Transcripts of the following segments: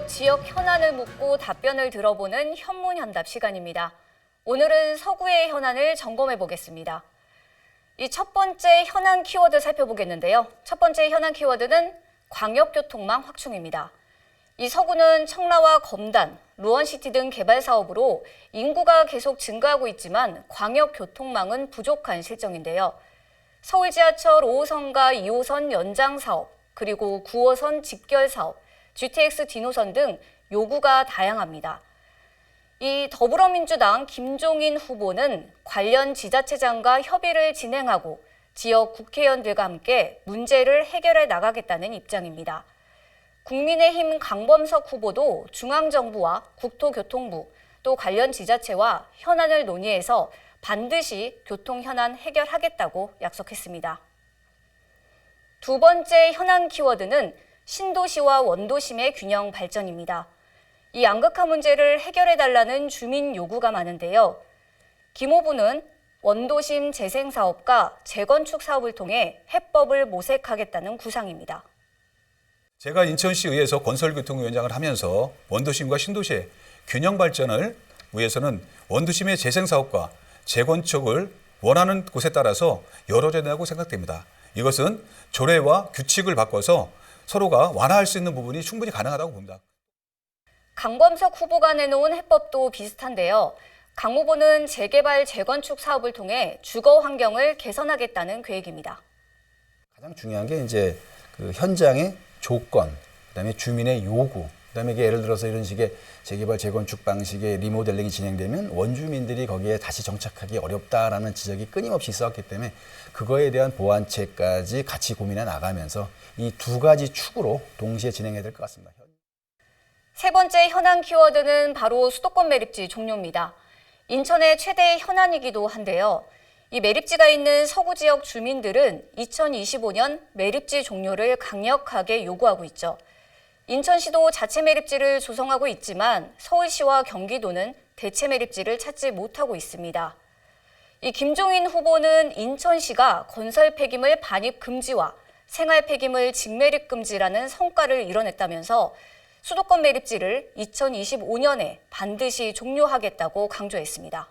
지역 현안을 묻고 답변을 들어보는 현문현답 시간입니다. 오늘은 서구의 현안을 점검해 보겠습니다. 이 첫 번째 현안 키워드 살펴보겠는데요. 첫 번째 현안 키워드는 광역교통망 확충입니다. 이 서구는 청라와 검단, 루원시티 등 개발 사업으로 인구가 계속 증가하고 있지만 광역교통망은 부족한 실정인데요. 서울 지하철 5호선과 2호선 연장 사업, 그리고 9호선 직결 사업, GTX D노선 등 요구가 다양합니다. 이 더불어민주당 김종인 후보는 관련 지자체장과 협의를 진행하고 지역 국회의원들과 함께 문제를 해결해 나가겠다는 입장입니다. 국민의힘 강범석 후보도 중앙정부와 국토교통부 또 관련 지자체와 현안을 논의해서 반드시 교통 현안 해결하겠다고 약속했습니다. 두 번째 현안 키워드는 신도시와 원도심의 균형 발전입니다. 이 양극화 문제를 해결해달라는 주민 요구가 많은데요. 김 후보는 원도심 재생사업과 재건축 사업을 통해 해법을 모색하겠다는 구상입니다. 제가 인천시의회에서 건설교통위원장을 하면서 원도심과 신도시의 균형 발전을 위해서는 원도심의 재생사업과 재건축을 원하는 곳에 따라서 열어져야 된다고 생각됩니다. 이것은 조례와 규칙을 바꿔서 서로가 완화할 수 있는 부분이 충분히 가능하다고 봅니다. 강범석 후보가 내놓은 해법도 비슷한데요. 강 후보는 재개발, 재건축 사업을 통해 주거 환경을 개선하겠다는 계획입니다. 가장 중요한 게 이제 그 현장의 조건, 그다음에 주민의 요구, 그다음에 이게 예를 들어서 이런 식의 재개발, 재건축 방식의 리모델링이 진행되면 원주민들이 거기에 다시 정착하기 어렵다라는 지적이 끊임없이 있었기 때문에 그거에 대한 보완책까지 같이 고민해 나가면서 이 두 가지 축으로 동시에 진행해야 될 것 같습니다. 세 번째 현안 키워드는 바로 수도권 매립지 종료입니다. 인천의 최대 현안이기도 한데요. 이 매립지가 있는 서구 지역 주민들은 2025년 매립지 종료를 강력하게 요구하고 있죠. 인천시도 자체 매립지를 조성하고 있지만 서울시와 경기도는 대체 매립지를 찾지 못하고 있습니다. 이 김종인 후보는 인천시가 건설 폐기물 반입 금지와 생활 폐기물 직매립 금지라는 성과를 이뤄냈다면서 수도권 매립지를 2025년에 반드시 종료하겠다고 강조했습니다.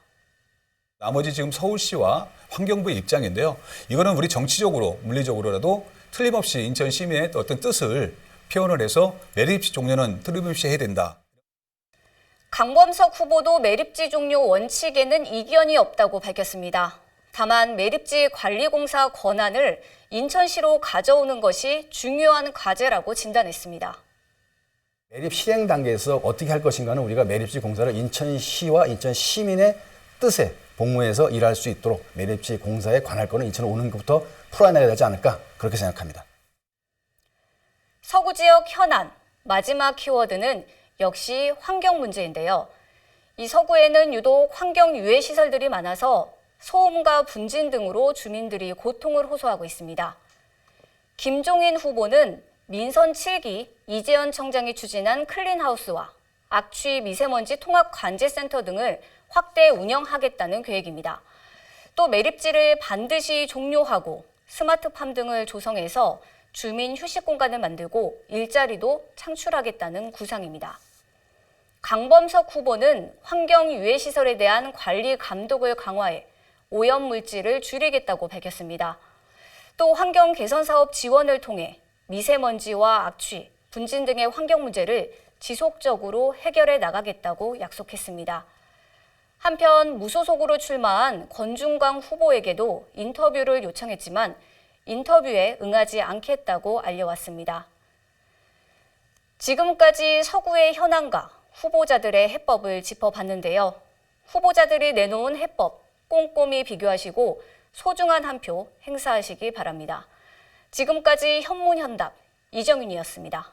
나머지 지금 서울시와 환경부의 입장인데요. 이거는 우리 정치적으로, 물리적으로라도 틀림없이 인천 시민의 어떤 뜻을 표현을 해서 매립지 종료는 틀림없이 해야 된다. 강범석 후보도 매립지 종료 원칙에는 이견이 없다고 밝혔습니다. 다만 매립지 관리공사 권한을 인천시로 가져오는 것이 중요한 과제라고 진단했습니다. 매립 실행 단계에서 어떻게 할 것인가는 우리가 매립지 공사를 인천시와 인천 시민의 뜻에 복무해서 일할 수 있도록 매립지 공사에 관할 거는 인천에 오는 것부터 풀어내야 되지 않을까 그렇게 생각합니다. 서구 지역 현안, 마지막 키워드는 역시 환경 문제인데요. 이 서구에는 유독 환경 유해 시설들이 많아서 소음과 분진 등으로 주민들이 고통을 호소하고 있습니다. 김종인 후보는 민선 7기 이재현 청장이 추진한 클린하우스와 악취 미세먼지 통합 관제센터 등을 확대 운영하겠다는 계획입니다. 또 매립지를 반드시 종료하고 스마트팜 등을 조성해서 주민 휴식 공간을 만들고 일자리도 창출하겠다는 구상입니다. 강범석 후보는 환경 유해 시설에 대한 관리 감독을 강화해 오염 물질을 줄이겠다고 밝혔습니다. 또 환경 개선 사업 지원을 통해 미세먼지와 악취, 분진 등의 환경 문제를 지속적으로 해결해 나가겠다고 약속했습니다. 한편 무소속으로 출마한 권중광 후보에게도 인터뷰를 요청했지만 인터뷰에 응하지 않겠다고 알려왔습니다. 지금까지 서구의 현안과 후보자들의 해법을 짚어봤는데요. 후보자들이 내놓은 해법 꼼꼼히 비교하시고 소중한 한 표 행사하시기 바랍니다. 지금까지 현문현답 이정윤이었습니다.